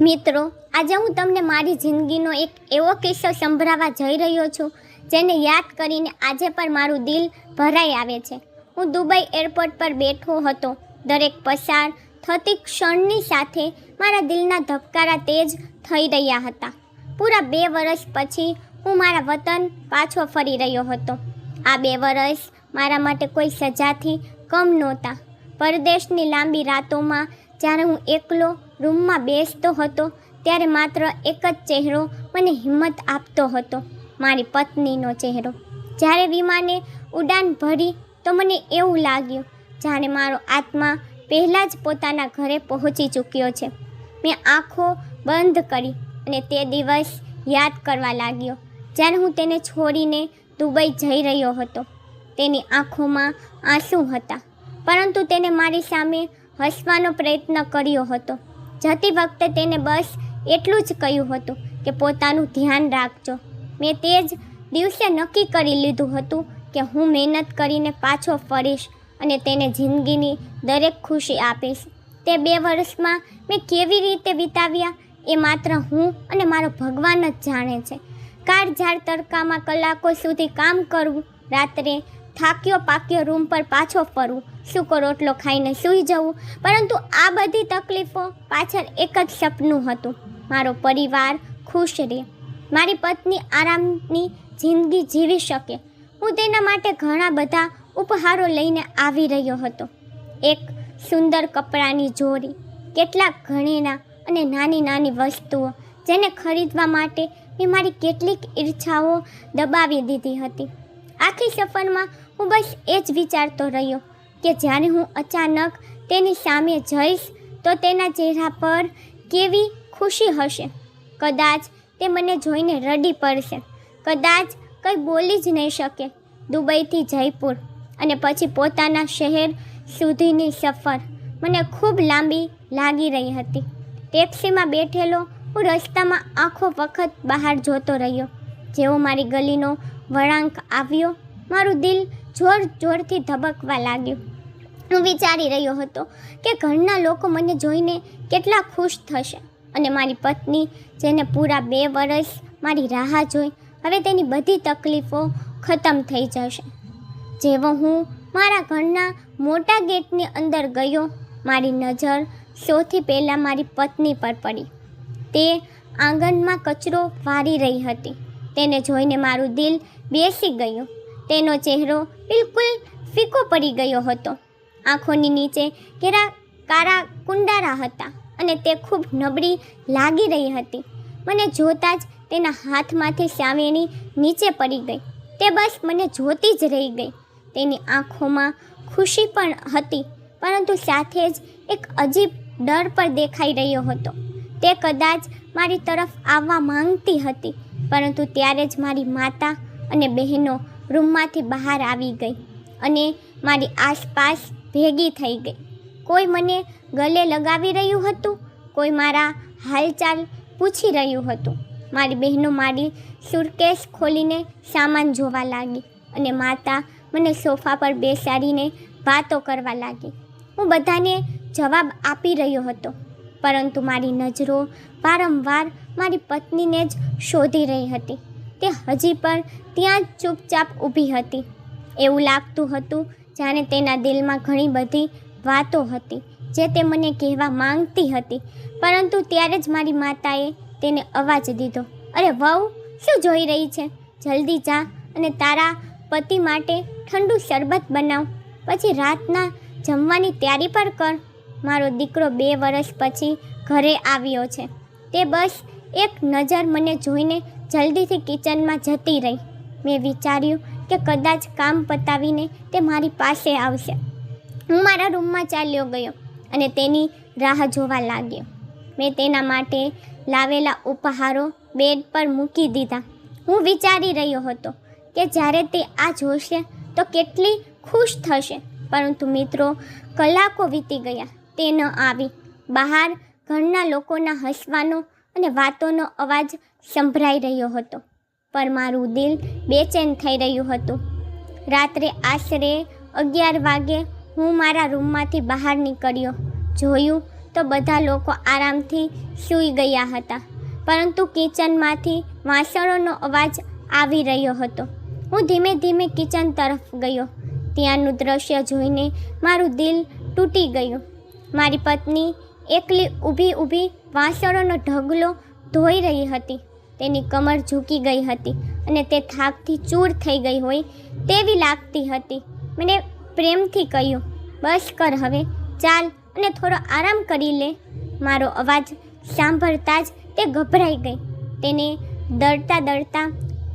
મિત્રો, આજે હું તમને મારી જિંદગીનો એક એવો કિસ્સો સંભળાવવા જઈ રહ્યો છું જેને યાદ કરીને આજે પણ મારું દિલ ભરાઈ આવે છે. હું દુબઈ એરપોર્ટ પર બેઠો હતો. દરેક પસાર થતી ક્ષણની સાથે મારા દિલના ધબકારા તેજ થઈ રહ્યા હતા. પૂરા 2 વર્ષ પછી હું મારા વતન પાછો ફરી રહ્યો હતો. આ 2 વર્ષ મારા માટે કોઈ સજાથી કમ નહોતા. પરદેશની લાંબી રાતોમાં જ્યારે હું એકલો રૂમમાં બેસતો હતો ત્યારે માત્ર એક જ ચહેરો મને હિંમત આપતો હતો, મારી પત્નીનો ચહેરો. જ્યારે વિમાને ઉડાન ભરી તો મને એવું લાગ્યું જાણે મારો આત્મા પહેલાં જ પોતાના ઘરે પહોંચી ચૂક્યો છે. મેં આંખો બંધ કરી અને તે દિવસ યાદ કરવા લાગ્યો જ્યારે હું તેને છોડીને દુબઈ જઈ રહ્યો હતો. તેની આંખોમાં આંસુ હતા, પરંતુ તેને મારી સામે હસવાનો પ્રયત્ન કર્યો હતો. જતી વખતે તેને બસ એટલું જ કહ્યું હતું કે પોતાનું ધ્યાન રાખજો. મેં તે જ દિવસે નક્કી કરી લીધું હતું કે હું મહેનત કરીને પાછો ફરીશ અને તેને જિંદગીની દરેક ખુશી આપીશ. તે 2 વર્ષમાં મેં કેવી રીતે વિતાવ્યા એ માત્ર હું અને મારો ભગવાન જ જાણે છે. કાળઝાળ તડકામાં કલાકો સુધી કામ કરવું, રાત્રે થાક્યો પાક્યો રૂમ પર પાછો ફરવું, સૂકો રોટલો ખાઈને સૂઈ જવું. પરંતુ આ બધી તકલીફો પાછળ એક જ સપનું હતું, મારો પરિવાર ખુશ રહે, મારી પત્ની આરામની જિંદગી જીવી શકે. હું તેના માટે ઘણા બધા ઉપહારો લઈને આવી રહ્યો હતો. એક સુંદર કપડાની જોડી, કેટલાક ઘરેણાં અને નાની નાની વસ્તુઓ જેને ખરીદવા માટે મેં મારી કેટલીક ઈચ્છાઓ દબાવી દીધી હતી. આખી સફરમાં હું બસ એ જ વિચારતો રહ્યો કે જ્યારે હું અચાનક તેની સામે જઈશ તો તેના ચહેરા પર કેવી ખુશી હશે. કદાચ તે મને જોઈને રડી પડશે, કદાચ કંઈ બોલી જ નહીં શકે. દુબઈથી જયપુર અને પછી પોતાના શહેર સુધીની સફર મને ખૂબ લાંબી લાગી રહી હતી. ટેક્સીમાં બેઠેલો હું રસ્તામાં આખો વખત બહાર જોતો રહ્યો. જેવો મારી ગલીનો વળાંક આવ્યો, મારું દિલ જોર જોરથી ધબકવા લાગ્યું. હું વિચારી રહ્યો હતો કે ઘરના લોકો મને જોઈને કેટલા ખુશ થશે અને મારી પત્ની, જેને પૂરા 2 વર્ષ મારી રાહ જોઈ, હવે તેની બધી તકલીફો ખતમ થઈ જશે. જેવો હું મારા ઘરના મોટા ગેટની અંદર ગયો, મારી નજર સૌથી પહેલાં મારી પત્ની પર પડી. તે આંગણમાં કચરો વારી રહી હતી. તેને જોઈને મારું દિલ બેસી ગયું. તેનો ચહેરો બિલકુલ ફીકો પડી ગયો હતો. આંખોની નીચે કાળા કુંડારા હતા અને તે ખૂબ નબળી લાગી રહી હતી. મને જોતાં જ તેના હાથમાંથી ચાવેણી નીચે પડી ગઈ. તે બસ મને જોતી જ રહી ગઈ. તેની આંખોમાં ખુશી પણ હતી, પરંતુ સાથે જ એક અજીબ ડર પણ દેખાઈ રહ્યો હતો. તે કદાચ મારી તરફ આવવા માંગતી હતી, પરંતુ ત્યારે જ મારી માતા અને બહેનો રૂમમાંથી બહાર આવી ગઈ અને મારી આસપાસ ભેગી થઈ ગઈ. કોઈ મને ગલે લગાવી રહ્યું હતું, કોઈ મારા હાલચાલ પૂછી રહ્યું હતું. મારી બહેનો મારી સુટકેસ ખોલીને સામાન જોવા લાગી અને માતા મને સોફા પર બેસાડીને વાતો કરવા લાગી. હું બધાને જવાબ આપી રહ્યો હતો, પરંતુ મારી નજરો વારંવાર મારી પત્નીને જ શોધી રહી હતી. તે હજી પણ ત્યાં જ ચૂપચાપ ઊભી હતી. એવું લાગતું હતું જાણે તેના દિલમાં ઘણી બધી વાતો હતી જે તે મને કહેવા માંગતી હતી. પરંતુ ત્યારે જ મારી માતાએ તેને અવાજ દીધો, અરે વહુ, શું જોઈ રહી છે? જલ્દી જા અને તારા પતિ માટે ઠંડુ શરબત બનાવ, પછી રાતના જમવાની તૈયારી પર કર. મારો દીકરો 2 વર્ષ પછી ઘરે આવ્યો છે. તે બસ એક નજર મને જોઈને જલ્દીથી કિચનમાં જતી રહી. મેં વિચાર્યું કે કદાચ કામ પતાવીને તે મારી પાસે આવશે. હું મારા રૂમમાં ચાલ્યો ગયો અને તેની રાહ જોવા લાગ્યો. મેં તેના માટે લાવેલા ઉપહારો બેડ પર મૂકી દીધા. હું વિચારી રહ્યો હતો કે જ્યારે તે આ જોશે તો કેટલી ખુશ થશે. પરંતુ મિત્રો, કલાકો વીતી ગયા, તે ન આવી. બહાર ઘરના લોકોના હસવાનો અને વાતોનો અવાજ સંભળાઈ રહ્યો હતો, પણ મારું દિલ બેચેન થઈ રહ્યું હતું. રાત્રે આશરે 11 વાગે હું મારા રૂમમાંથી બહાર નીકળ્યો. જોયું તો બધા લોકો આરામથી સૂઈ ગયા હતા, પરંતુ કિચનમાંથી વાસણોનો અવાજ આવી રહ્યો હતો. હું ધીમે ધીમે કિચન તરફ ગયો. ત્યાંનું દ્રશ્ય જોઈને મારું દિલ તૂટી ગયું. મારી પત્ની એકલી ઊભી વાસણોનો ઢગલો ધોઈ રહી હતી. તેની કમર ઝૂકી ગઈ હતી અને તે થાકથી ચૂર થઈ ગઈ હોય તેવી લાગતી હતી. મેં પ્રેમથી કહ્યું, બસ કર હવે, ચાલ અને થોડો આરામ કરી લે. મારો અવાજ સાંભળતા જ તે ગભરાઈ ગઈ. તેને દરતા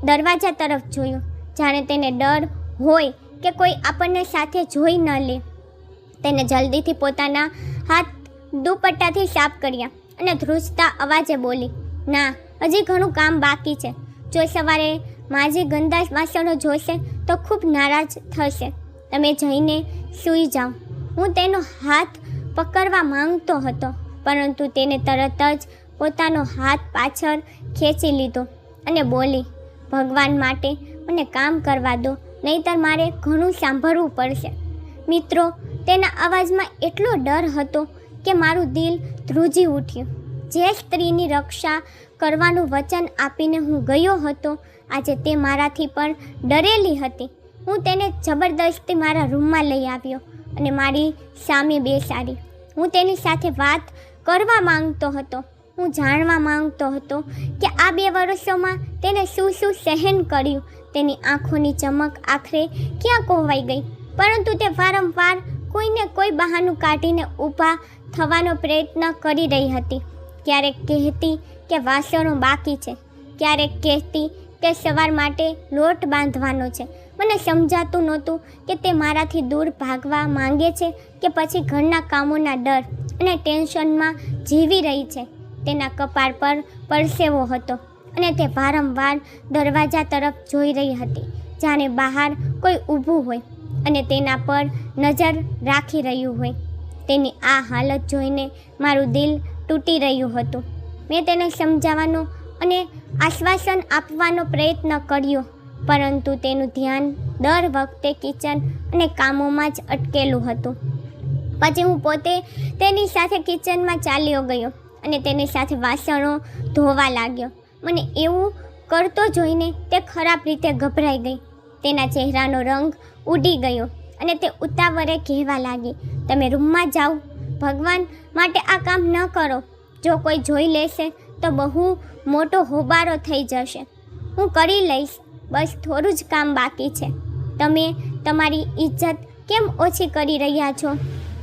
દરવાજા તરફ જોયું, જાણે તેને ડર હોય કે કોઈ આપણને સાથે જોઈ ન લે. તેને જલ્દીથી પોતાના હાથ દુપટ્ટાથી સાફ કર્યા અને ધ્રુજતા અવાજે બોલી, ના, હજી ઘણું કામ બાકી છે. જો સવારે માજી ગંદા વાસણો જોશે તો ખૂબ નારાજ થશે. તમે જઈને સૂઈ જાઓ. હું તેનો હાથ પકડવા માંગતો હતો, પરંતુ તેને તરત જ પોતાનો હાથ પાછળ ખેંચી લીધો અને બોલી, ભગવાન માટે મને કામ કરવા દો, નહીંતર મારે ઘણું સાંભળવું પડશે. મિત્રો, તેના અવાજમાં એટલો ડર હતો કે મારું દિલ ધ્રુજી ઉઠ્યું. જે સ્ત્રીની રક્ષા કરવાનું વચન આપીને હું ગયો હતો, આજે તે મારાથી પણ ડરેલી હતી. હું તેને જબરદસ્તી મારા રૂમમાં લઈ આવ્યો અને મારી સામે બેસાડી. હું તેની સાથે વાત કરવા માંગતો હતો. હું જાણવા માંગતો હતો કે આ 2 વર્ષોમાં તેને શું સહન કર્યું. તેની આંખોની ચમક આખરે ક્યાં ખોવાઈ ગઈ, પરંતુ તે વારંવાર કોઈને કોઈ બહાનું કાઢીને ઊભા થવાનો પ્રયત્ન કરી રહી હતી. ક્યારેક કહેતી કે વાસણો બાકી છે, ક્યારેક કહેતી કે સવાર માટે લોટ બાંધવાનો છે. મને સમજાતું નહોતું કે તે મારાથી દૂર ભાગવા માંગે છે કે પછી ઘરના કામોના ડર અને ટેન્શનમાં જીવી રહી છે. તેના કપાળ પર પરસેવો હતો અને તે વારંવાર દરવાજા તરફ જોઈ રહી હતી, જાણે બહાર કોઈ ઊભું હોય અને તેના પર નજર રાખી રહ્યું હોય. તેની આ હાલત જોઈને મારું દિલ તૂટી રહ્યું હતું. મેં તેને સમજાવવાનો અને આશ્વાસન આપવાનો પ્રયત્ન કર્યો, પરંતુ તેનું ધ્યાન દર વખતે કિચન અને કામોમાં જ અટકેલું હતું. પછી હું પોતે તેની સાથે કિચનમાં ચાલ્યો ગયો અને તેની સાથે વાસણો ધોવા લાગ્યો. મને એવું કરતો જોઈને તે ખરાબ રીતે ગભરાઈ ગઈ. તેના ચહેરાનો રંગ ઉડી ગયો અને તે ઉતાવળે કહેવા લાગી, તમે રૂમમાં જાઓ, ભગવાન માટે આ કામ ન કરો. જો કોઈ જોઈ લેશે તો બહુ મોટો હોબાળો થઈ જશે. હું કરી લઈશ, બસ થોડું જ કામ બાકી છે. તમે તમારી ઇજ્જત કેમ ઓછી કરી રહ્યા છો?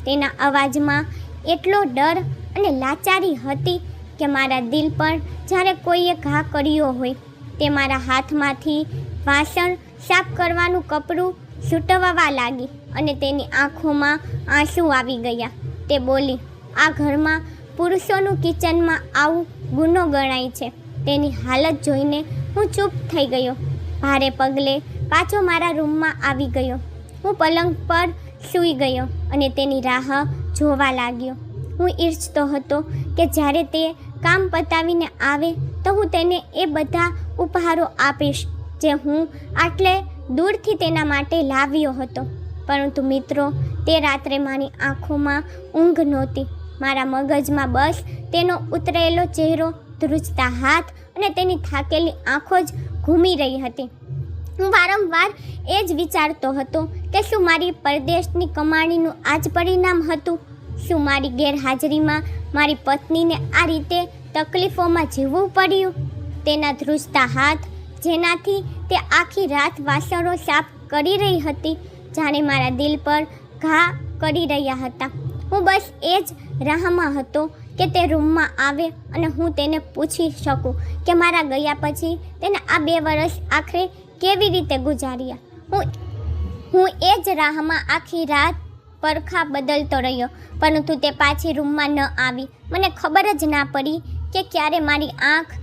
તેના અવાજમાં એટલો ડર અને લાચારી હતી કે મારા દિલ પર જ્યારે કોઈએ ઘા કર્યો હોય. તે મારા હાથમાંથી વાસણ સાફ કરવાનું કપડું છૂટવવા લાગી અને તેની આંખોમાં આંસુ આવી ગયા. તે બોલી, આ ઘરમાં પુરુષોનું કિચનમાં આવું ગુનો ગણાય છે. તેની હાલત જોઈને હું ચૂપ થઈ ગયો. ભારે પગલે પાછો મારા રૂમમાં આવી ગયો. હું પલંગ પર સૂઈ ગયો અને તેની રાહ જોવા લાગ્યો. હું ઈચ્છતો હતો કે જ્યારે તે કામ પતાવીને આવે તો હું તેને એ બધા ઉપહારો આપીશ જે હું આટલે દૂરથી તેના માટે લાવ્યો હતો. પરંતુ મિત્રો, તે રાત્રે મારી આંખોમાં ઊંઘ નહોતી. મારા મગજમાં બસ તેનો ઉતરેલો ચહેરો, ધ્રુજતા હાથ અને તેની થાકેલી આંખો જ ઘૂમી રહી હતી. હું વારંવાર એ જ વિચારતો હતો કે શું મારી પરદેશની કમાણીનું આ જ પરિણામ હતું? શું મારી ગેરહાજરીમાં મારી પત્નીને આ રીતે તકલીફોમાં જીવવું પડ્યું? તેના ધ્રુજતા હાથ, જેનાથી તે આખી રાત વાસણો સાફ કરી રહી હતી, જાણે મારા દિલ પર ઘા કરી રહ્યા હતા. હું બસ એ જ રાહમાં હતો કે તે રૂમમાં આવે અને હું તેને પૂછી શકું કે મારા ગયા પછી તેને આ 2 વર્ષ આખરે કેવી રીતે ગુજાર્યા. હું એ જ રાહમાં આખી રાત પરખા બદલતો રહ્યો, પરંતુ તે પાછી રૂમમાં ન આવી. મને ખબર જ ના પડી કે ક્યારે મારી આંખ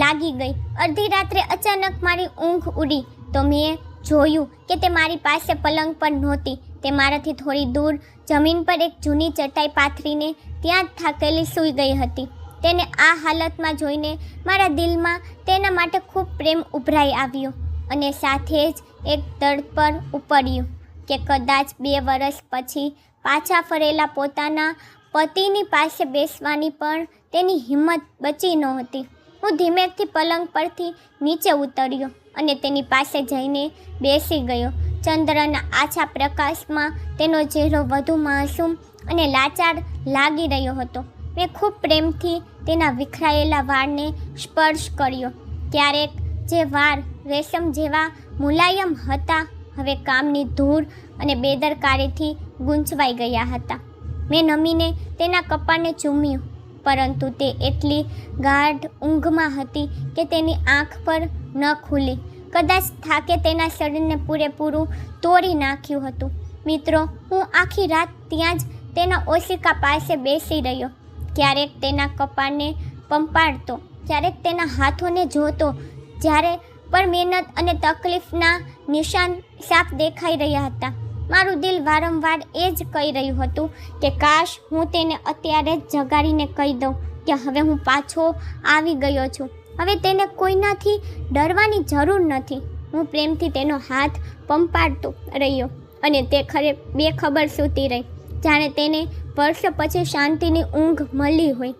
લાગી ગઈ. અડધી રાત્રે અચાનક મારી ઊંઘ ઉડી તો મેં જોયું કે તે મારી પાસે પલંગ પર નહોતી. તે મારાથી થોડી દૂર જમીન પર એક જૂની ચટાઈ પાથરીને ત્યાં જ થાકેલી સૂઈ ગઈ હતી. તેને આ હાલતમાં જોઈને મારા દિલમાં તેના માટે ખૂબ પ્રેમ ઉભરાઈ આવ્યો અને સાથે જ એક દર્દ પર ઉપડ્યું કે કદાચ 2 વર્ષ પછી પાછા ફરેલા પોતાના પતિની પાસે બેસવાની પણ તેની હિંમત બચી નહોતી. હું ધીમેથી પલંગ પરથી નીચે ઉતર્યો અને તેની પાસે જઈને બેસી ગયો. ચંદ્રના આછા પ્રકાશમાં તેનો ચહેરો વધુ માસૂમ અને લાચાર લાગી રહ્યો હતો. મેં ખૂબ પ્રેમથી તેના વિખરાયેલા વાળને સ્પર્શ કર્યો. ક્યારેક જે વાળ રેશમ જેવા મુલાયમ હતા, હવે કામની ધૂળ અને બેદરકારીથી ગૂંચવાઈ ગયા હતા. મેં નમીને તેના કપાળને ચૂમ્યું, પરંતુ તે એટલી ગાઢ ઊંઘમાં હતી કે તેની આંખ પર ન ખુલી. કદાચ થાકે તેના શરીરને પૂરેપૂરું તોડી નાખ્યું હતું. મિત્રો, હું આખી રાત ત્યાં જ તેના ઓશિકા પાસે બેસી રહ્યો. ક્યારેક તેના કપાળને પંપાળતો, ક્યારેક તેના હાથોને જોતો. જ્યારે પણ મહેનત અને તકલીફના નિશાન સાફ દેખાઈ રહ્યા હતા. મારું દિલ વારંવાર એ જ કહી રહ્યું હતું કે કાશ હું તેને અત્યારે જ જગાડીને કહી દઉં કે હવે હું પાછો આવી ગયો છું. હવે તેને કોઈનાથી ડરવાની જરૂર નથી. હું પ્રેમથી તેનો હાથ પંપાળતો રહ્યો અને તે બેખબર સૂતી રહી, જાણે તેને વર્ષો પછી શાંતિની ઊંઘ મળી હોય.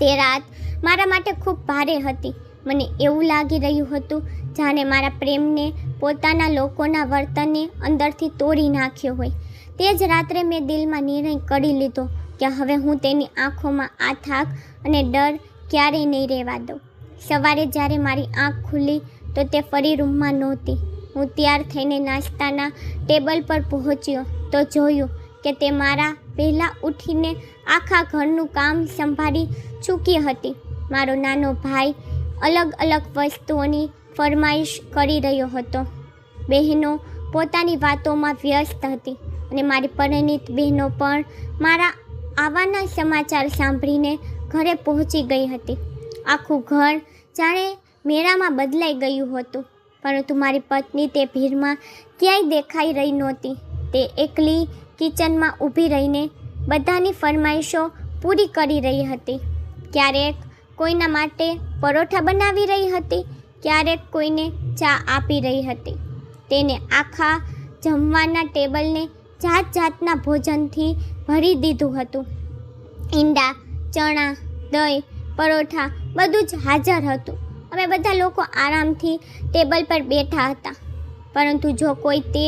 તે રાત મારા માટે ખૂબ ભારે હતી. મને એવું લાગી રહ્યું હતું જાણે મારા પ્રેમને પોતાના લોકોના વર્તનને અંદરથી તોડી નાખ્યો હોય. તે જ રાત્રે મેં દિલમાં નિર્ણય કરી લીધો કે હવે હું તેની આંખોમાં આ થાક અને ડર ક્યારેય નહીં રહેવા દઉં. સવારે જ્યારે મારી આંખ ખુલી તો તે ફરી રૂમમાં નહોતી. હું તૈયાર થઈને નાસ્તાના ટેબલ પર પહોંચ્યો તો જોયું કે તે મારા પહેલાં ઉઠીને આખા ઘરનું કામ સંભાળી ચૂકી હતી. મારો નાનો ભાઈ અલગ અલગ વસ્તુઓની ફરમાઈશ કરી રહ્યો હતો. બહેનો પોતાની વાતોમાં વ્યસ્ત હતી અને મારી પરિણીત બહેનો પણ મારા આવવાના સમાચાર સાંભળીને ઘરે પહોંચી ગઈ હતી. આખું ઘર જાણે મેળામાં બદલાઈ ગયું હતું, પરંતુ મારી પત્ની તે ભીડમાં ક્યાંય દેખાઈ રહી નહોતી. તે એકલી કિચનમાં ઊભી રહીને બધાની ફરમાઈશો પૂરી કરી રહી હતી. ક્યારેક કોઈના માટે પરોઠા બનાવી રહી હતી, ક્યારેક કોઈને ચા આપી રહી હતી. તેને આખા જમવાના ટેબલને જાત જાતના ભોજનથી ભરી દીધું હતું. ઈંડા, ચણા, દહીં, પરોઠા બધું જ હાજર હતું. અમે બધા લોકો આરામથી ટેબલ પર બેઠા હતા, પરંતુ જો કોઈ તે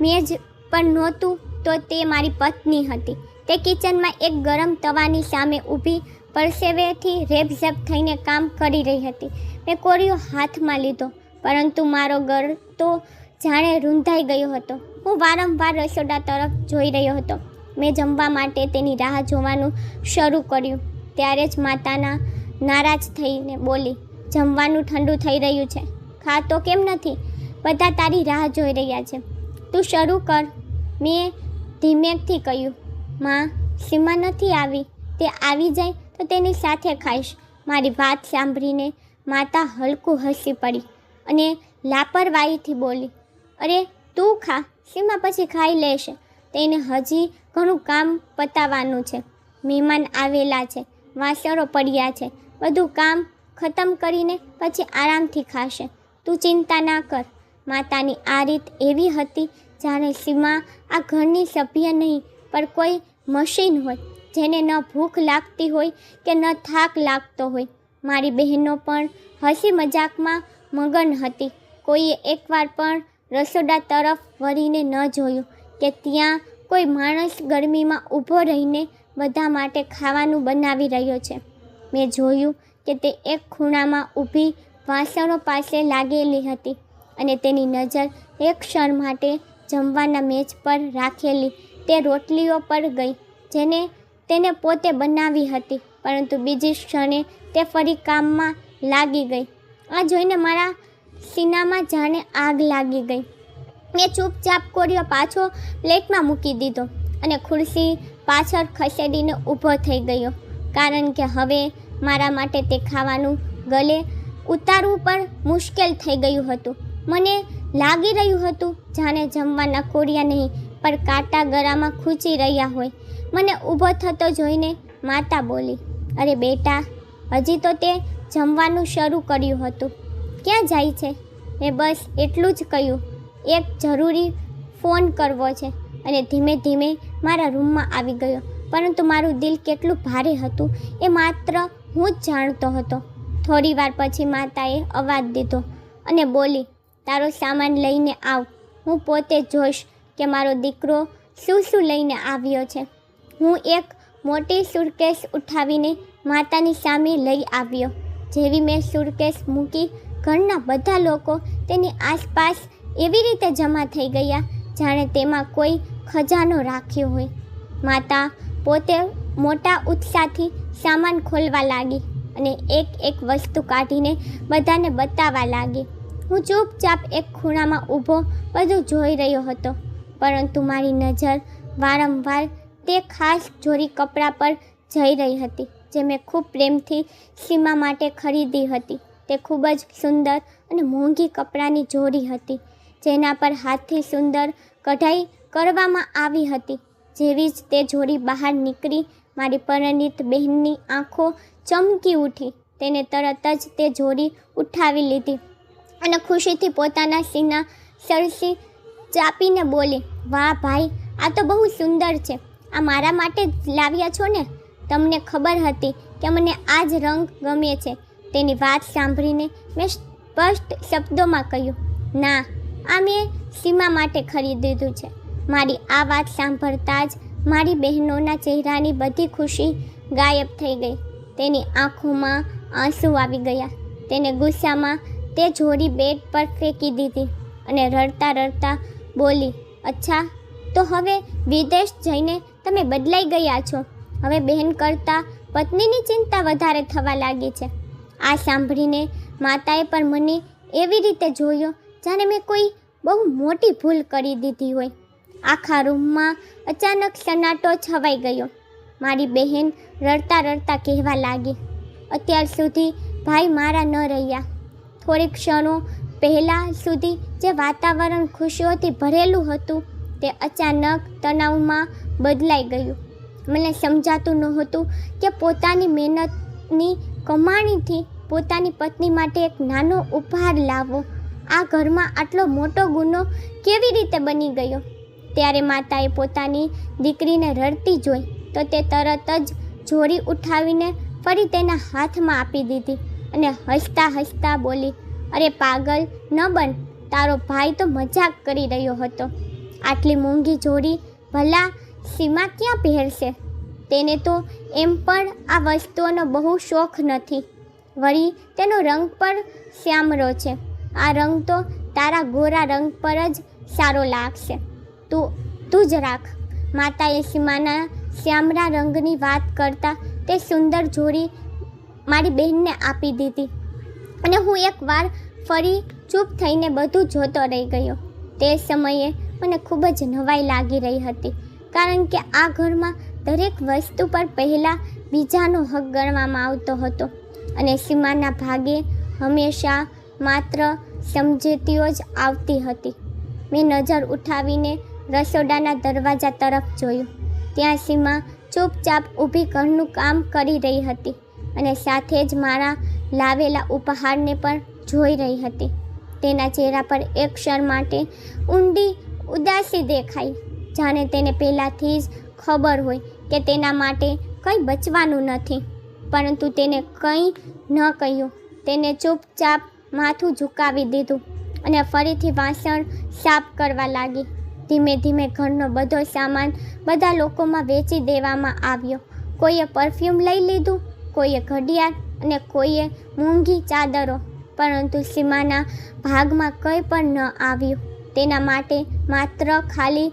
મેજ પર નહોતું તો તે મારી પત્ની હતી. તે કિચનમાં એક ગરમ તવાની સામે ઊભી પરસેવેથી રેબઝેબ થઈને કામ કરી રહી હતી. મેં કોળિયો હાથમાં લીધો, પરંતુ મારો ગળ તો જાણે રૂંધાઈ ગયો હતો. હું વારંવાર રસોડા તરફ જોઈ રહ્યો હતો. મેં જમવા માટે તેની રાહ જોવાનું શરૂ કર્યું. ત્યારે જ માતાના નારાજ થઈને બોલી, જમવાનું ઠંડુ થઈ રહ્યું છે, ખા તો કેમ નથી? બધા તારી રાહ જોઈ રહ્યા છે, તું શરૂ કર. મેં ધીમેથી કહ્યું, માં, સીમા નથી આવી. તે આવી જાય તો તેની સાથે ખાઈશ. મારી વાત સાંભળીને માતા હલકું હસી પડી અને લાપરવાહીથી બોલી, અરે તું ખા, સીમા પછી ખાઈ લેશે. તેને હજી ઘણું કામ પતાવવાનું છે. મહેમાન આવેલા છે, વાસણો પડ્યા છે. બધું કામ ખતમ કરીને પછી આરામથી ખાશે. તું ચિંતા ના કર. માતાની આ રીત એવી હતી જાણે સીમા આ ઘરની સભ્ય નહીં, પણ કોઈ મશીન હોય જેને ન ભૂખ લાગતી હોય કે ન થાક લાગતો હોય. મારી બહેનો પણ હસી મજાકમાં મગન હતી. કોઈએ એકવાર પણ રસોડા તરફ વળીને ન જોયું કે ત્યાં કોઈ માણસ ગરમીમાં ઊભો રહીને બધા માટે ખાવાનું બનાવી રહ્યો છે. મેં જોયું કે તે એક ખૂણામાં ઊભી વાસણો પાસે લાગેલી હતી અને તેની નજર એક ક્ષણ માટે જમવાના મેજ પર રાખેલી તે રોટલીઓ પર ગઈ જેને તેને પોતે બનાવી હતી, પરંતુ બીજી ક્ષણે તે ફરી કામમાં લાગી ગઈ. આ જોઈને મારા સીનામાં જાણે આગ લાગી ગઈ. મેં ચૂપચાપ કોળિયો પાછો પ્લેટમાં મૂકી દીધો અને ખુરશી પાછળ ખસેડીને ઊભો થઈ ગયો, કારણ કે હવે મારા માટે તે ખાવાનું ગળે ઉતારવું પણ મુશ્કેલ થઈ ગયું હતું. મને લાગી રહ્યું હતું જાણે જમવાના કોળિયા નહીં પણ કાંટા ગળામાં ખૂંચી રહ્યા હોય. મને ઊભો થતો જોઈને માતા બોલી, અરે બેટા, હજી તો તે જમવાનું શરૂ કર્યું હતું, ક્યાં જાય છે? મેં બસ એટલું જ કહ્યું, એક જરૂરી ફોન કરવો છે, અને ધીમે ધીમે મારા રૂમમાં આવી ગયો. પરંતુ મારું દિલ કેટલું ભારે હતું એ માત્ર હું જ જાણતો હતો. થોડી વાર પછી માતાએ અવાજ દીધો અને બોલી, તારો સામાન લઈને આવ. હું પોતે જોઈશ કે મારો દીકરો શું લઈને આવ્યો છે. હું એક મોટી સુટકેસ ઉઠાવીને માતાની સામે લઈ આવ્યો. જેવી મેં સુટકેસ મૂકી, ઘરના બધા લોકો તેની આસપાસ એવી રીતે જમા થઈ ગયા જાણે તેમાં કોઈ ખજાનો રાખ્યો હોય. માતા પોતે મોટા ઉત્સાહથી સામાન ખોલવા લાગી અને એક વસ્તુ કાઢીને બધાને બતાવવા લાગી. હું ચૂપચાપ એક ખૂણામાં ઊભો બધું જોઈ રહ્યો હતો, પરંતુ મારી નજર વારંવાર તે ખાસ જોડી કપડાં પર જઈ રહી હતી જે મેં ખૂબ પ્રેમથી સીમા માટે ખરીદી હતી. તે ખૂબ જ સુંદર અને મોંઘી કપડાની જોડી હતી, જેના પર હાથથી સુંદર કઢાઈ કરવામાં આવી હતી. જેવી જ તે જોડી બહાર નીકળી, મારી પરિણીત બહેનની આંખો ચમકી ઉઠી. તેને તરત જ તે જોડી ઉઠાવી લીધી અને ખુશીથી પોતાના સીના સરસી ચાપીને બોલી, વાહ ભાઈ, આ તો બહુ સુંદર છે. આ મારા માટે જ લાવ્યા છો ને? તમને ખબર હતી કે મને આ જ રંગ ગમે છે. તેની વાત સાંભળીને મેં સ્પષ્ટ શબ્દોમાં કહ્યું, ના, આ મેં સીમા માટે ખરીદ્યું છે. મારી આ વાત સાંભળતા જ મારી બહેનોના ચહેરાની બધી ખુશી ગાયબ થઈ ગઈ. તેની આંખોમાં આંસુ આવી ગયા. તેને ગુસ્સામાં તે જોડી બેડ પર ફેંકી દીધી અને રડતા રડતા બોલી, અચ્છા, તો હવે વિદેશ જઈને તમે બદલાઈ ગયા છો. હવે બહેન કરતાં પત્નીની ચિંતા વધારે થવા લાગી છે. આ સાંભળીને માતાએ પણ મને એવી રીતે જોયો જાણે મેં કોઈ બહુ મોટી ભૂલ કરી દીધી હોય. આખા રૂમમાં અચાનક સન્નાટો છવાઈ ગયો. મારી બહેન રડતા રડતા કહેવા લાગી, અત્યાર સુધી ભાઈ મારા ન રહ્યા. થોડીક ક્ષણો પહેલાં સુધી જે વાતાવરણ ખુશીઓથી ભરેલું હતું તે અચાનક તણાવમાં બદલાઈ ગયું. મને સમજાતું નહોતું કે પોતાની મહેનતની કમાણીથી પોતાની પત્ની માટે એક નાનો ઉપહાર લાવવો આ ઘરમાં આટલો મોટો ગુનો કેવી રીતે બની ગયો. ત્યારે માતાએ પોતાની દીકરીને રડતી જોઈ તો તે તરત જ જોડી ઉઠાવીને ફરી તેના હાથમાં આપી દીધી અને હસતા હસતા બોલી, અરે પાગલ ન બન, તારો ભાઈ તો મજાક કરી રહ્યો હતો. આટલી મોંઘી જોડી ભલા સીમા ક્યાં પહેરશે? તેને તો એમ પણ આ વસ્તુઓનો બહુ શોખ નથી. વળી તેનો રંગ પણ શ્યામરો છે. આ રંગ તો તારા ગોરા રંગ પર જ સારો લાગશે. તું જ રાખ. માતાએ સીમાના શ્યામરા રંગની વાત કરતાં તે સુંદર જોડી મારી બહેનને આપી દીધી અને હું એકવાર ફરી ચૂપ થઈને બધું જોતો રહી ગયો. તે સમયે મને ખૂબ જ નવાઈ લાગી રહી હતી, કારણ કે આ ઘરમાં દરેક વસ્તુ પર પહેલાં બીજાનો હક ગણવામાં આવતો હતો અને સીમાના ભાગે હંમેશા માત્ર સમજૂતીઓ જ આવતી હતી. મેં નજર ઉઠાવીને રસોડાના દરવાજા તરફ જોયું. ત્યાં સીમા ચૂપચાપ ઊભી ઘરનું કામ કરી રહી હતી અને સાથે જ મારા લાવેલા ઉપહારને પણ જોઈ રહી હતી. તેના ચહેરા પર એક ક્ષણ માટે ઊંડી ઉદાસી દેખાઈ, જાણે તેને પહેલાંથી જ ખબર હોય કે તેના માટે કંઈ બચવાનું નથી. પરંતુ તેને કંઈ ન કહ્યું. તેને ચૂપચાપ માથું ઝુકાવી દીધું અને ફરીથી વાસણ સાફ કરવા લાગી. ધીમે ધીમે ઘરનો બધો સામાન બધા લોકોમાં વેચી દેવામાં આવ્યો. કોઈએ પરફ્યુમ લઈ લીધું, કોઈએ ઘડિયાળ અને કોઈએ મોંઘી ચાદરો. પરંતુ સીમાના ભાગમાં કંઈ પણ ન આવ્યું. તેના માટે માત્ર ખાલી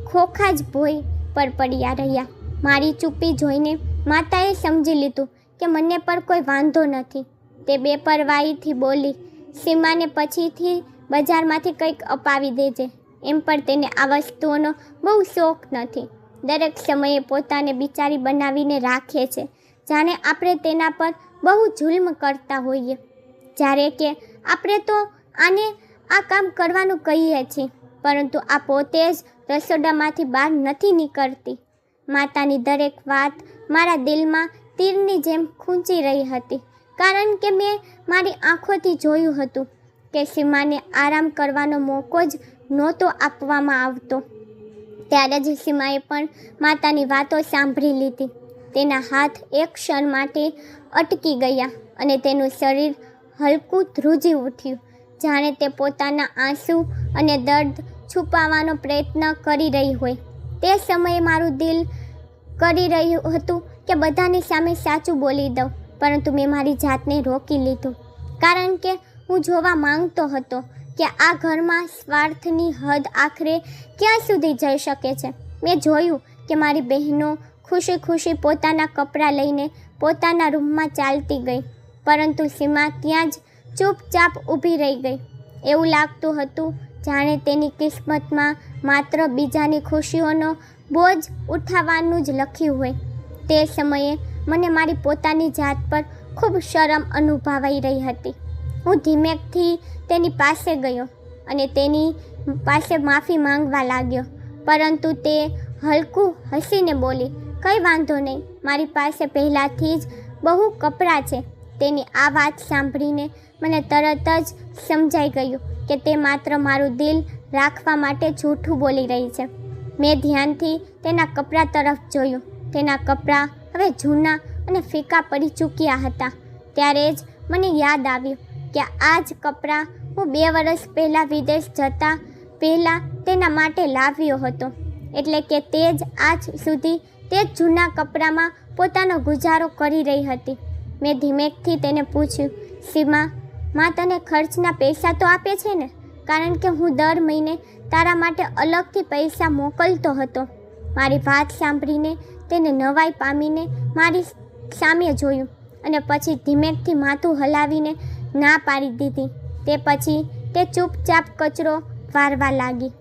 ખોખા જ ભોંય પર પડ્યા રહ્યા. મારી ચૂપ્પી જોઈને માતાએ સમજી લીધું કે મને પર કોઈ વાંધો નથી. તે બેપરવાહીથી બોલી, સીમાને પછીથી બજારમાંથી કંઈક અપાવી દેજે. એમ પણ તેને આ વસ્તુઓનો બહુ શોખ નથી. દરેક સમયે પોતાને બિચારી બનાવીને રાખે છે, જાણે આપણે તેના પર બહુ જુલ્મ કરતા હોઈએ. જ્યારે કે આપણે તો આને આ કામ કરવાનું કહીએ છીએ, પરંતુ આ પોતે જ રસોડામાંથી બહાર નથી નીકળતી. માતાની દરેક વાત મારા દિલમાં તીરની જેમ ખૂંચી રહી હતી, કારણ કે મેં મારી આંખોથી જોયું હતું કે સીમાને આરામ કરવાનો મોકો જ નહોતો આપવામાં આવતો. ત્યારે જ સીમાએ પણ માતાની વાતો સાંભળી લીધી. તેના હાથ એક ક્ષણ માટે અટકી ગયા અને તેનું શરીર હલકું ધ્રુજી ઉઠ્યું, જાણે તે પોતાના આંસુ અને દર્દ છુપાવવાનો પ્રયત્ન કરી રહી હોય. તે સમયે મારું દિલ કરી રહ્યું હતું કે બધાની સામે સાચું બોલી દઉં, પરંતુ મેં મારી જાતને રોકી લીધું, કારણ કે હું જોવા માંગતો હતો કે આ ઘરમાં સ્વાર્થની હદ આખરે ક્યાં સુધી જઈ શકે છે. મેં જોયું કે મારી બહેનો ખુશી ખુશી પોતાના કપડાં લઈને પોતાના રૂમમાં ચાલતી ગઈ, પરંતુ સીમા ત્યાં જ ચૂપચાપ ઊભી રહી ગઈ. એવું લાગતું હતું જાણે તેની કિસ્મતમાં માત્ર બીજાની ખુશીઓનો બોજ ઉઠાવવાનું જ લખ્યું હોય. તે સમયે મને મારી પોતાની જાત પર ખૂબ શરમ અનુભવાઈ રહી હતી. હું ધીમેકથી તેની પાસે ગયો અને તેની પાસે માફી માંગવા લાગ્યો, પરંતુ તે હલકું હસીને બોલી, કંઈ વાંધો નહીં, મારી પાસે પહેલાંથી જ બહુ કપડાં છે. તેની આ વાત સાંભળીને મને તરત જ સમજાઈ ગયું કે તે માત્ર મારું દિલ રાખવા માટે જૂઠું બોલી રહી છે. મેં ધ્યાનથી તેના કપડાં તરફ જોયું. તેના કપડાં હવે જૂના અને ફીકા પડી ચૂક્યા હતા. ત્યારે જ મને યાદ આવ્યું કે આ જ કપડાં હું 2 વર્ષ પહેલાં વિદેશ જતા પહેલાં તેના માટે લાવ્યો હતો. એટલે કે તે જ આજ સુધી તે જ જૂના કપડામાં પોતાનો ગુજારો કરી રહી હતી. મેં ધીમેકથી તેને પૂછ્યું, સીમા, માં તને ખર્ચના પૈસા તો આપે છે ને? કારણ કે હું દર મહિને તારા માટે અલગથી પૈસા મોકલતો હતો. મારી વાત સાંભળીને તેને નવાઈ પામીને મારી સામે જોયું અને પછી ધીમેકથી માથું હલાવીને ના પાડી દીધી. તે પછી તે ચૂપચાપ કચરો વારવા લાગી.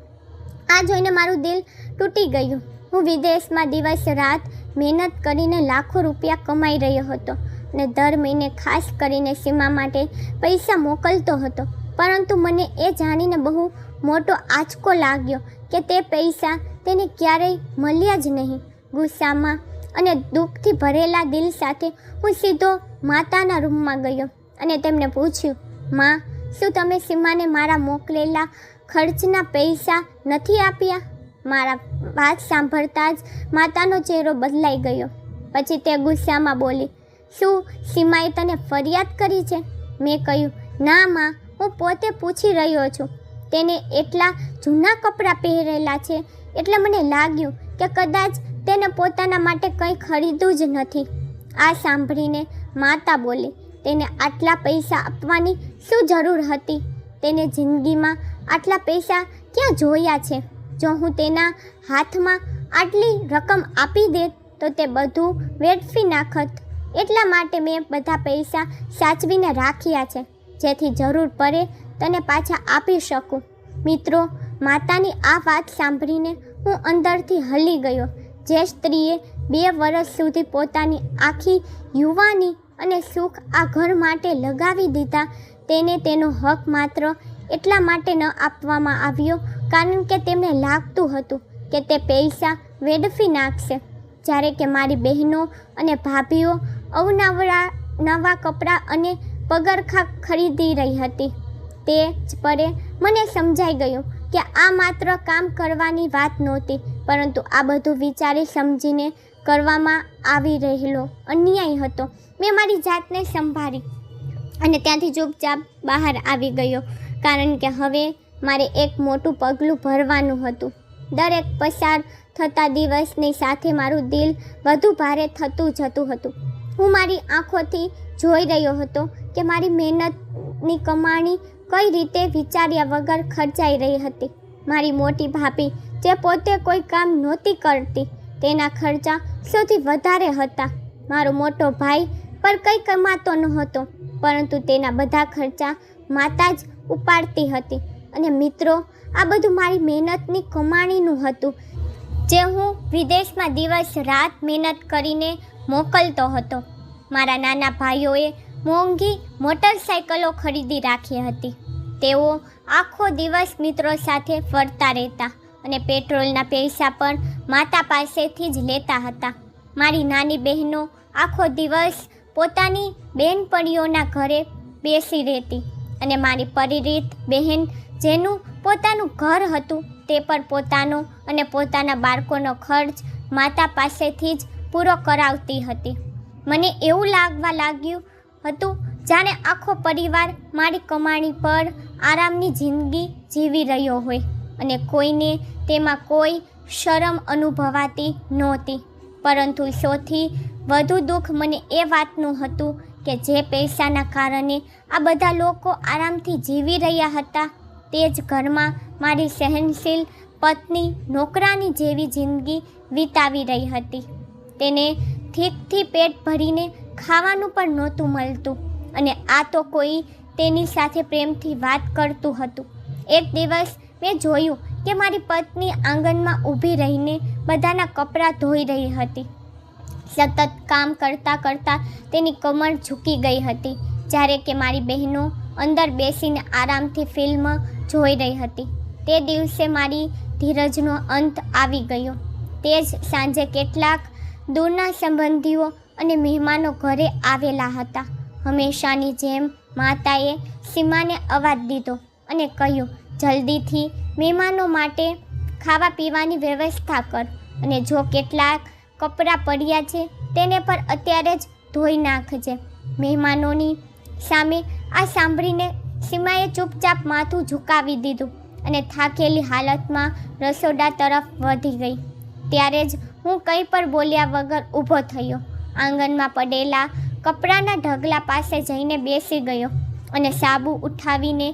આ જોઈને મારું દિલ તૂટી ગયું. હું વિદેશમાં દિવસ રાત મહેનત કરીને લાખો રૂપિયા કમાઈ રહ્યો હતો અને દર મહિને ખાસ કરીને સીમા માટે પૈસા મોકલતો હતો, પરંતુ મને એ જાણીને બહુ મોટો આંચકો લાગ્યો કે તે પૈસા તેને ક્યારેય મળ્યા જ નહીં. ગુસ્સામાં અને દુઃખથી ભરેલા દિલ સાથે હું સીધો માતાના રૂમમાં ગયો અને તેમને પૂછ્યું, માં, શું તમે સીમાને મારા મોકલેલા ખર્ચના પૈસા નથી આપ્યા? મારા વાત સાંભળતા જ માતાનો ચહેરો બદલાઈ ગયો. પછી તે ગુસ્સામાં બોલી, શું સીમાએ તને ફરિયાદ કરી છે? મેં કહ્યું, ના માં, હું પોતે પૂછી રહ્યો છું. તેને એટલા જૂના કપડાં પહેરેલા છે એટલે મને લાગ્યું કે કદાચ તેને પોતાના માટે કંઈ ખરીદવું જ નથી. આ સાંભળીને માતા બોલી, તેને આટલા પૈસા આપવાની શું જરૂર હતી? તેને જિંદગીમાં આટલા પૈસા ક્યાં જોયા છે? જો હું તેના હાથમાં આટલી રકમ આપી દેત તો તે બધું વેડફી નાખત. એટલા માટે મેં બધા પૈસા સાચવીને રાખ્યા છે, જેથી જરૂર પડે તને પાછા આપી શકું. મિત્રો, માતાની આ વાત સાંભળીને હું અંદરથી હલી ગયો. જે સ્ત્રીએ 2 વર્ષ સુધી પોતાની આખી યુવાની અને સુખ આ ઘર માટે લગાવી દીધા, તેને તેનો હક માત્ર એટલા માટે ન આપવામાં આવ્યો કારણ કે તેમને લાગતું હતું કે તે પૈસા વેડફી નાખશે. જ્યારે કે મારી બહેનો અને ભાભીઓ અવનવરા નવા કપડાં અને પગરખાં ખરીદી રહી હતી. તે જ પરે મને સમજાઈ ગયું કે આ માત્ર કામ કરવાની વાત નહોતી, પરંતુ આ બધું વિચારી સમજીને કરવામાં આવી રહેલો અન્યાય હતો. મેં મારી જાતને સંભાળી અને ત્યાંથી ચૂપચાપ બહાર આવી ગયો, કારણ કે હવે મારે એક મોટું પગલું ભરવાનું હતું. દરેક પસાર થતા દિવસની સાથે મારું દિલ વધુ ભારે થતું જતું હતું. હું મારી આંખોથી જોઈ રહ્યો હતો કે મારી મહેનતની કમાણી કઈ રીતે વિચાર્યા વગર ખર્ચાઈ રહી હતી. મારી મોટી ભાભી, જે પોતે કોઈ કામ નહોતી કરતી, તેના ખર્ચા સૌથી વધારે હતા. મારો મોટો ભાઈ પર કંઈ કમાતો નહોતો, પરંતુ તેના બધા ખર્ચા માતા જ ઉપાડતી હતી. અને મિત્રો, આ બધું મારી મહેનતની કમાણીનું હતું, જે હું વિદેશમાં દિવસ રાત મહેનત કરીને મોકલતો હતો. મારા નાના ભાઈઓએ મોંઘી મોટરસાઇકલો ખરીદી રાખી હતી. તેઓ આખો દિવસ મિત્રો સાથે ફરતા રહેતા અને પેટ્રોલના પૈસા પણ માતા પાસેથી જ લેતા હતા. મારી નાની બહેનો આખો દિવસ પોતાની બહેનપણીઓના ઘરે બેસી રહેતી અને મારી પરિણીત બહેન, જેનું પોતાનું ઘર હતું તે પર પોતાનો અને પોતાના બાળકોનો ખર્ચ માતા પાસેથી જ પૂરો કરાવતી હતી. મને એવું લાગવા લાગ્યું હતું જાણે આખો પરિવાર મારી કમાણી પર આરામની જિંદગી જીવી રહ્યો હોય અને કોઈને તેમાં કોઈ શરમ અનુભવાતી નહોતી. પરંતુ સૌથી વધુ દુઃખ મને એ વાતનું હતું કે જે પૈસાના કારણે આ બધા લોકો આરામથી જીવી રહ્યા હતા તે જ ઘરમાં મારી સહનશીલ પત્ની નોકરાની જેવી જિંદગી વિતાવી રહી હતી. તેને ઠીકથી પેટ ભરીને ખાવાનું પણ નહોતું મળતું અને આ તો કોઈ તેની સાથે પ્રેમથી વાત કરતું હતું. એક દિવસ મેં જોયું કે મારી પત્ની આંગણમાં ઊભી રહીને બધાના કપડાં ધોઈ રહી હતી. સતત કામ કરતાં કરતાં તેની કમર ઝૂકી ગઈ હતી, જ્યારે કે મારી બહેનો અંદર બેસીને આરામથી ફિલ્મ જોઈ રહી હતી. તે દિવસે મારી ધીરજનો અંત આવી ગયો. તે જ સાંજે કેટલાક દૂરના સંબંધીઓ અને મહેમાનો ઘરે આવેલા હતા. હંમેશાની જેમ માતાએ સીમાને અવાજ દીધો અને કહ્યું, જલ્દીથી મહેમાનો માટે ખાવા પીવાની વ્યવસ્થા કર અને જો કેટલાક કપડાં પડ્યા છે તેને પર અત્યારે જ ધોઈ નાખજે. મહેમાનોની સામે આ સાંભળીને સીમાએ ચૂપચાપ માથું ઝુકાવી દીધું અને થાકેલી હાલતમાં રસોડા તરફ વધી ગઈ. ત્યારે જ હું કંઈ પણ બોલ્યા વગર ઊભો થયો. આંગણમાં પડેલા કપડાના ઢગલા પાસે જઈને બેસી ગયો અને સાબુ ઉઠાવીને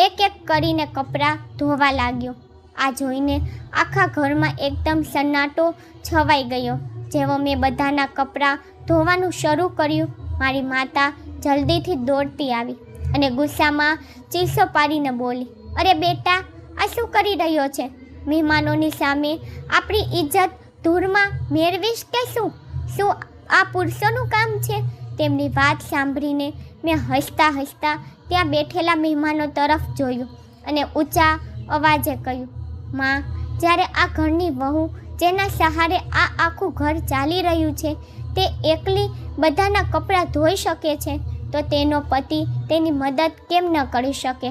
એક એક કરીને કપડાં ધોવા લાગ્યો. આ જોઈને આખા ઘરમાં એકદમ સન્નાટો છવાઈ ગયો. જેવો મેં બધાના કપડાં ધોવાનું શરૂ કર્યું, મારી માતા જલ્દીથી દોડતી આવી અને ગુસ્સામાં ચીસો પાડીને બોલી, અરે બેટા, આ શું કરી રહ્યો છે? મહેમાનોની સામે આપણી ઇજ્જત ધૂળમાં મેળવીશ કે શું? શું આ પુરુષોનું કામ છે? તેમની વાત સાંભળીને મેં હસતા હસતા ત્યાં બેઠેલા મહેમાનો તરફ જોયું અને ઊંચા અવાજે કહ્યું, માં, જ્યારે આ ઘરની વહુ જેના સહારે આ આખું ઘર ચાલી રહ્યું છે તે એકલી બધાના કપડાં ધોઈ શકે છે તો તેનો પતિ તેની મદદ કેમ ન કરી શકે?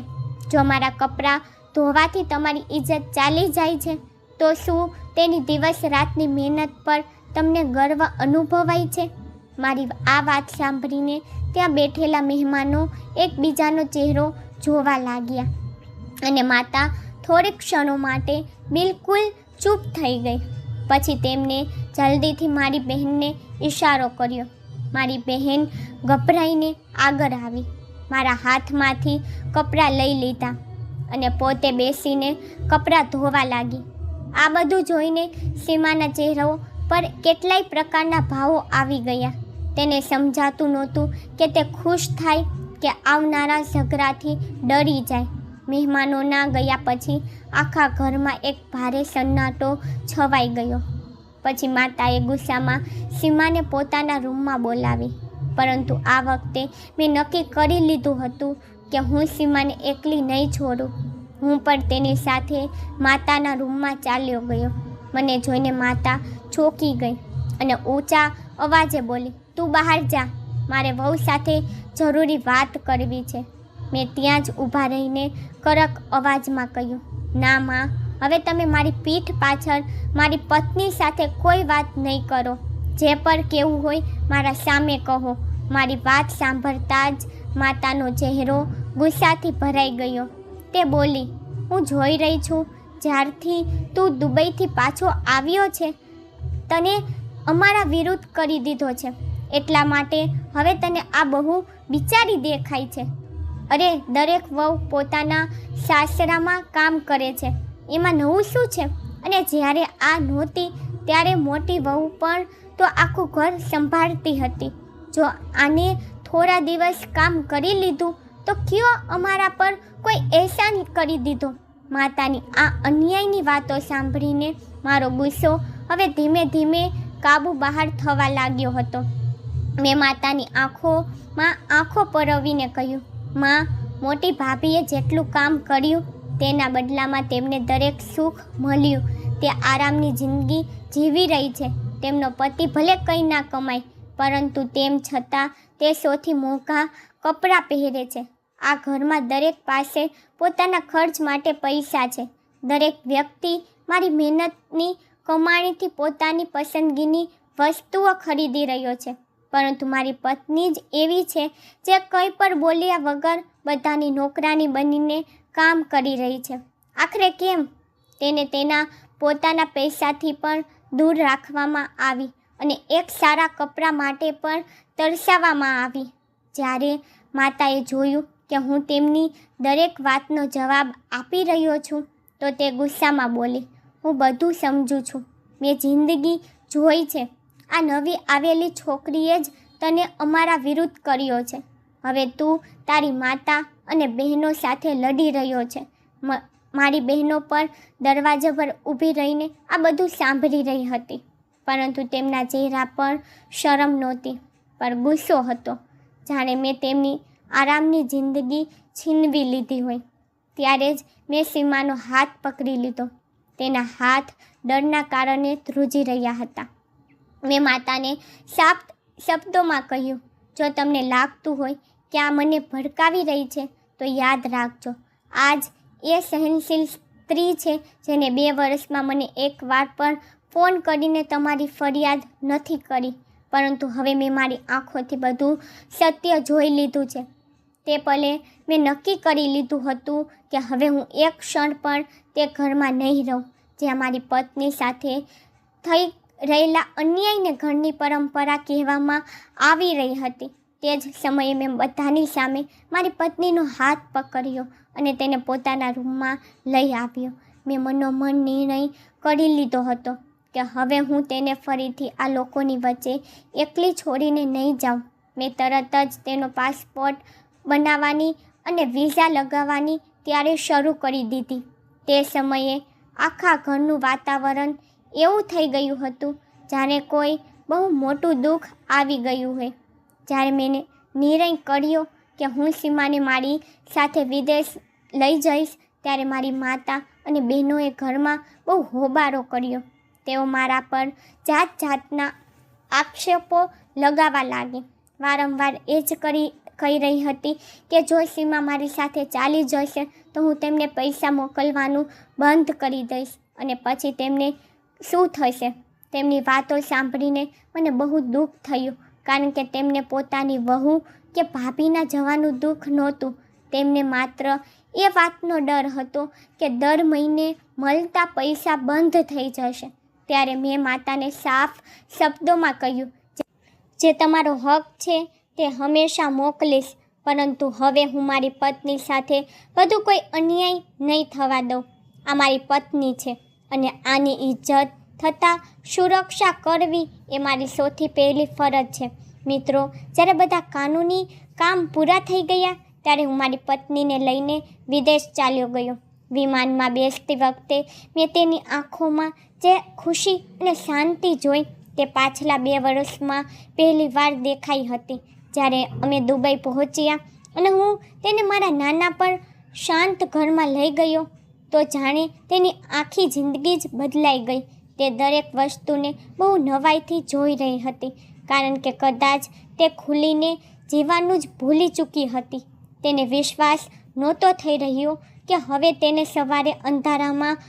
જો મારા કપડાં ધોવાથી તમારી ઇજ્જત ચાલી જાય છે તો શું તેની દિવસ રાતની મહેનત પર તમને ગર્વ અનુભવાય છે? મારી આ વાત સાંભળીને ત્યાં બેઠેલા મહેમાનો એકબીજાનો ચહેરો જોવા લાગ્યા અને માતા થોડીક ક્ષણો માટે બિલકુલ ચૂપ થઈ ગઈ. પછી તેમને જલ્દીથી મારી બહેનને ઇશારો કર્યો. મારી બહેન ગભરાઈને આગળ આવી, મારા હાથમાંથી કપડાં લઈ લીધા અને પોતે બેસીને કપડાં ધોવા લાગી. આ બધું જોઈને સીમાના ચહેરા પર કેટલાય પ્રકારના ભાવો આવી ગયા. તેને સમજાતું નહોતું કે તે ખુશ થાય કે આવનારા ઝઘડાથી ડરી જાય. મહેમાનોના ગયા પછી આખા ઘરમાં એક ભારે સન્નાટો છવાઈ ગયો. પછી માતાએ ગુસ્સામાં સીમાને પોતાના રૂમમાં બોલાવી. પરંતુ આ વખતે મેં નક્કી કરી લીધું હતું કે હું સીમાને એકલી નહીં છોડું. હું પણ તેની સાથે માતાના રૂમમાં ચાલ્યો ગયો. મને જોઈને માતા ચોંકી ગઈ અને ઊંચા અવાજે બોલી, તું બહાર જા, મારે વહુ સાથે જરૂરી વાત કરવી છે. મેં ત્યાં જ ઊભા રહીને કડક અવાજમાં કહ્યું, ના માં, હવે તમે મારી પીઠ પાછળ મારી પત્ની સાથે કોઈ વાત નહીં કરો. જે પણ કહેવું હોય મારા સામે કહો. મારી વાત સાંભળતા જ માતાનો ચહેરો ગુસ્સાથી ભરાઈ ગયો. તે બોલી, હું જોઈ રહી છું જ્યારથી તું દુબઈથી પાછો આવ્યો છે તને અમારા વિરુદ્ધ કરી દીધો છે, એટલા માટે હવે તને આ બહુ બિચારી દેખાય છે. અરે, દરેક વહુ પોતાના સાસરામાં કામ કરે છે, એમાં નવું શું છે? અને જ્યારે આ નહોતી ત્યારે મોટી વહુ પણ તો આખું ઘર સંભાળતી હતી. જો આને થોડા દિવસ કામ કરી લીધું તો કયો અમારા પર કોઈ એહસાન કરી દીધો? માતાની આ અન્યાયની વાતો સાંભળીને મારો ગુસ્સો હવે ધીમે ધીમે કાબુ બહાર થવા લાગ્યો હતો. મેં માતાની આંખોમાં આંખો પરોવીને કહ્યું, માં, મોટી ભાભીએ જેટલું કામ કર્યું તેના બદલામાં તેમને દરેક સુખ મળ્યું. તે આરામની જિંદગી જીવી રહી છે. તેમનો પતિ ભલે કંઈ ના કમાય પરંતુ તેમ છતાં તે સૌથી મોંઘા કપડાં પહેરે છે. આ ઘરમાં દરેક પાસે પોતાના ખર્ચ માટે પૈસા છે. દરેક વ્યક્તિ મારી મહેનતની કમાણીથી પોતાની પસંદગીની વસ્તુઓ ખરીદી રહ્યો છે, પરંતુ મારી પત્ની જ એવી છે જે કંઈ પણ બોલ્યા વગર બધાની નોકરાની બનીને કામ કરી રહી છે. આખરે કેમ? તેને તેના પોતાના પૈસાથી પણ દૂર રાખવામાં આવી અને એક સારા કપડાં માટે પણ તરસાવવામાં આવી. જ્યારે માતાએ જોયું કે હું તેમની દરેક વાતનો જવાબ આપી રહ્યો છું તો તે ગુસ્સામાં બોલી, હું બધું સમજું છું. મેં જિંદગી જોઈ છે. આ નવી આવેલી છોકરીએ જ તને અમારા વિરુદ્ધ કર્યો છે. હવે તું તારી માતા અને બહેનો સાથે લડી રહ્યો છે. મારી બહેનો પર દરવાજા પર ઊભી રહીને આ બધું સાંભળી રહી હતી, પરંતુ તેમના ચહેરા પર શરમ નહોતી, પણ ગુસ્સો હતો, જાણે મેં તેમની આરામની જિંદગી છીનવી લીધી હોય. ત્યારે જ મેં સીમાનો હાથ પકડી લીધો. તેના હાથ ડરના કારણે ધ્રુજી રહ્યા હતા. મેં માતાને સાફ શબ્દોમાં કહ્યું, જો તમને લાગતું હોય કે આ મને ભડકાવી રહી છે તો યાદ રાખજો, આજ એ સહનશીલ સ્ત્રી છે જેને 2 વર્ષમાં મને એકવાર પણ ફોન કરીને તમારી ફરિયાદ નથી કરી, પરંતુ હવે મેં મારી આંખોથી બધું સત્ય જોઈ લીધું છે. તે પલે મેં નક્કી કરી લીધું હતું કે હવે હું એક ક્ષણ પણ તે ઘરમાં નહીં રહું જ્યાં મારી પત્ની સાથે થઈ રહેલા અન્યાયને ઘરની પરંપરા કહેવામાં આવી રહી હતી. તે જ સમયે મેં બધાની સામે મારી પત્નીનો હાથ પકડ્યો અને તેને પોતાના રૂમમાં લઈ આવ્યો. મેં મનોમન નિર્ણય કરી લીધો હતો કે હવે હું તેને ફરીથી આ લોકોની વચ્ચે એકલી છોડીને નહીં જાઉં. મેં તરત જ તેનો પાસપોર્ટ બનાવવાની અને વિઝા લગાવવાની તૈયારી શરૂ કરી દીધી. તે સમયે આખા ઘરનું વાતાવરણ એવું થઈ ગયું હતું જાણે કોઈ બહુ મોટું દુઃખ આવી ગયું હોય. જ્યારે મેં નિર્ણય કર્યો કે હું સીમાને મારી સાથે વિદેશ લઈ જઈશ, ત્યારે મારી માતા અને બહેનોએ ઘરમાં બહુ હોબાળો કર્યો. તેઓ મારા પર જાત જાતના આક્ષેપો લગાવવા લાગી. વારંવાર એ જ કહી રહી હતી કે જો સીમા મારી સાથે ચાલી જશે તો હું તેમને પૈસા મોકલવાનું બંધ કરી દઈશ અને પછી તેમને શું થશે. તેમની વાતો સાંભળીને મને બહુ દુઃખ થયું, કારણ કે તેમને પોતાની વહુ કે ભાભીના જવાનું દુઃખ નહોતું. તેમને માત્ર એ વાતનો ડર હતો કે દર મહિને મળતા પૈસા બંધ થઈ જશે. ત્યારે મેં માતાને સાફ શબ્દોમાં કહ્યું, જે તમારો હક છે તે હંમેશા મોકલીશ, પરંતુ હવે હું મારી પત્ની સાથે વધુ કોઈ અન્યાય નહીં થવા દઉં. આ મારી પત્ની છે અને આની ઇજ્જત થતાં સુરક્ષા કરવી એ મારી સૌથી પહેલી ફરજ છે. મિત્રો, જ્યારે બધા કાનૂની કામ પૂરા થઈ ગયા ત્યારે હું મારી પત્નીને લઈને વિદેશ ચાલ્યો ગયો. વિમાનમાં બેસતી વખતે મેં તેની આંખોમાં જે ખુશી અને શાંતિ જોઈ તે પાછલા 2 વર્ષમાં પહેલી વાર દેખાઈ હતી. જ્યારે અમે દુબઈ પહોંચ્યા અને હું તેને મારા નાના પર શાંત ઘરમાં લઈ ગયો તો જાણે તેની આખી જિંદગી જ બદલાઈ ગઈ. તે દરેક વસ્તુને બહુ નવાઈથી જોઈ રહી હતી, કારણ કે કદાચ તે ખુલીને જીવવાનું જ ભૂલી ચૂકી હતી. તેને વિશ્વાસ નહોતો થઈ રહ્યો કે હવે તેને સવારે અંધારામાં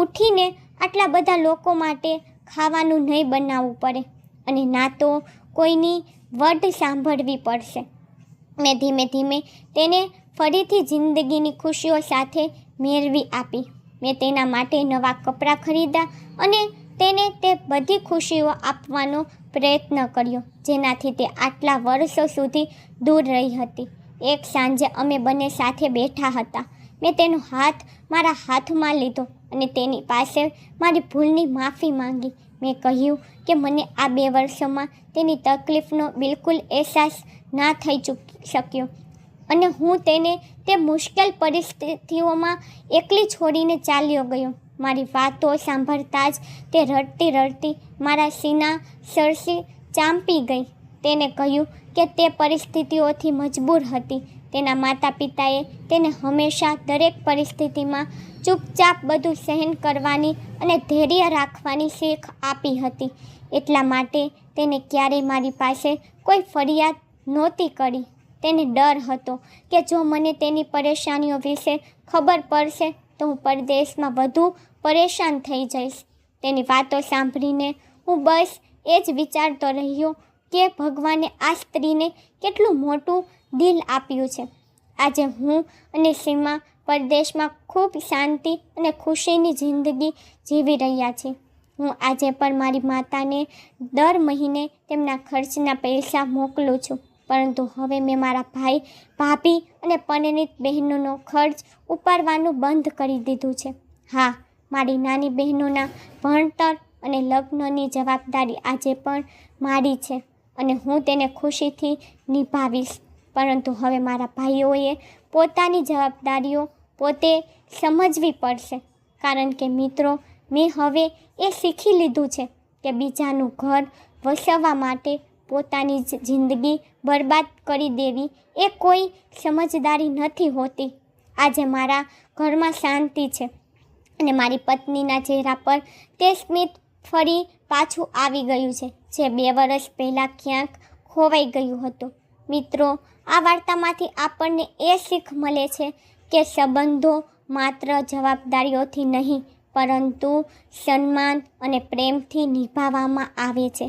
ઉઠીને આટલા બધા લોકો માટે ખાવાનું નહીં બનાવવું પડે અને ના તો કોઈની વઢ સાંભળવી પડશે. મેં ધીમે ધીમે તેને ફરીથી જિંદગીની ખુશીઓ સાથે મેળવી આપી. મેં તેના માટે નવા કપડાં ખરીદ્યા અને તેને તે બધી ખુશીઓ આપવાનો પ્રયત્ન કર્યો જેનાથી તે આટલા વર્ષો સુધી દૂર રહી હતી. એક સાંજે અમે બંને સાથે બેઠા હતા. મેં તેનો હાથ મારા હાથમાં લીધો અને તેની પાસે મારી ભૂલની માફી માંગી. મેં કહ્યું કે મને આ 2 વર્ષોમાં તેની તકલીફનો બિલકુલ અહેસાસ ના થઈ શક્યો અને હું તેને તે મુશ્કેલ પરિસ્થિતિઓમાં એકલી છોડીને ચાલ્યો ગયો. મારી વાતો સાંભળતા જ તે રડતી રડતી મારા સીના સરસી ચાંપી ગઈ. તેને કહ્યું કે તે પરિસ્થિતિઓથી મજબૂર હતી. તેના માતા પિતાએ તેને હંમેશા દરેક પરિસ્થિતિમાં ચૂપચાપ બધું સહન કરવાની અને ધૈર્ય રાખવાની શીખ આપી હતી. એટલા માટે તેને ક્યારેય મારી પાસે કોઈ ફરિયાદ નહોતી કરી. તેને ડર હતો કે જો મને તેની પરેશાનીઓ વિશે ખબર પડશે તો હું પરદેશમાં વધુ પરેશાન થઈ જઈશ. તેની વાતો સાંભળીને હું બસ એ જ વિચારતો રહ્યો કે ભગવાને આ સ્ત્રીને કેટલું મોટું દિલ આપ્યું છે. આજે હું અને સીમા પરદેશમાં ખૂબ શાંતિ અને ખુશીની જિંદગી જીવી રહ્યા છીએ. હું આજે પણ મારી માતાને દર મહિને તેમના ખર્ચના પૈસા મોકલું છું, પરંતુ હવે મેં મારા ભાઈ, ભાભી અને પરિણીત બહેનોનો ખર્ચ ઉપાડવાનું બંધ કરી દીધું છે. હા, મારી નાની બહેનોના ભણતર અને લગ્નની જવાબદારી આજે પણ મારી છે અને હું તેને ખુશીથી નિભાવીશ. પરંતુ હવે મારા ભાઈઓએ પોતાની જવાબદારીઓ પોતે સમજવી પડશે, કારણ કે મિત્રો, મેં હવે એ શીખી લીધું છે કે બીજાનું ઘર વસાવવા માટે પોતાની જિંદગી બરબાદ કરી દેવી એ કોઈ સમજદારી નથી હોતી. આજે મારા ઘરમાં શાંતિ છે અને મારી પત્નીના ચહેરા પર તે સ્મિત ફરી પાછું આવી ગયું છે, જે 2 વર્ષ પહેલાં ક્યાંક ખોવાઈ ગયું હતું. મિત્રો, આ વાર્તામાંથી આપણને એ શીખ મળે છે કે સંબંધો માત્ર જવાબદારીઓથી નહીં, પરંતુ સન્માન અને પ્રેમથી નિભાવવામાં આવે છે.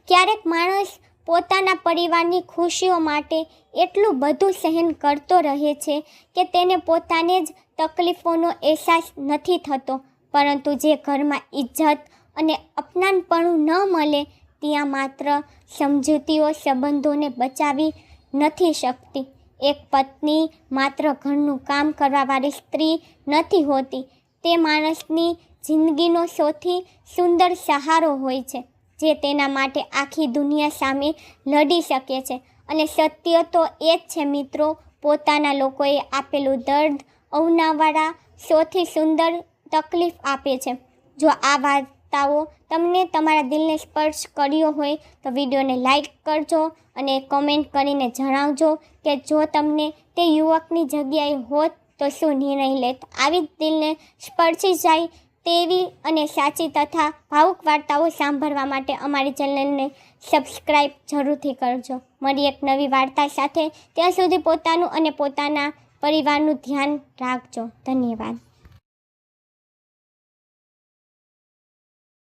ક્યારેક માણસ પોતાના પરિવારની ખુશીઓ માટે એટલું બધું સહન કરતો રહે છે કે તેને પોતાને જ તકલીફોનો અહેસાસ નથી થતો, પરંતુ જે ઘરમાં ઇજ્જત અને અપનાપણું ન મળે ત્યાં માત્ર સમજૂતીઓ સંબંધોને બચાવી નથી શકતી. એક પત્ની માત્ર ઘરનું કામ કરવાવાળી સ્ત્રી નથી હોતી, તે માણસની જિંદગીનો સૌથી સુંદર સહારો હોય છે, જે તેના માટે આખી દુનિયા સામે લડી શકે છે. અને સત્ય તો એ જ છે મિત્રો, પોતાના લોકોએ આપેલું દર્દ અવનાવાળા સૌથી સુંદર તકલીફ આપે છે. જો આ વાર્તાઓ તમને તમારા દિલને સ્પર્શ કર્યો હોય તો વિડીયોને લાઈક કરજો અને કોમેન્ટ કરીને જણાવજો કે જો તમને તે યુવકની જગ્યાએ હોત તો શું નિર્ણય લેત. આવી જ દિલને સ્પર્શી જાય તેવી અને સાચી તથા ભાવુક વાર્તાઓ સાંભળવા માટે અમારી ચેનલને સબસ્ક્રાઈબ જરૂરથી કરજો. મળી એક નવી વાર્તા સાથે. ત્યાં સુધી પોતાનું અને પોતાના પરિવારનું ધ્યાન રાખજો. ધન્યવાદ.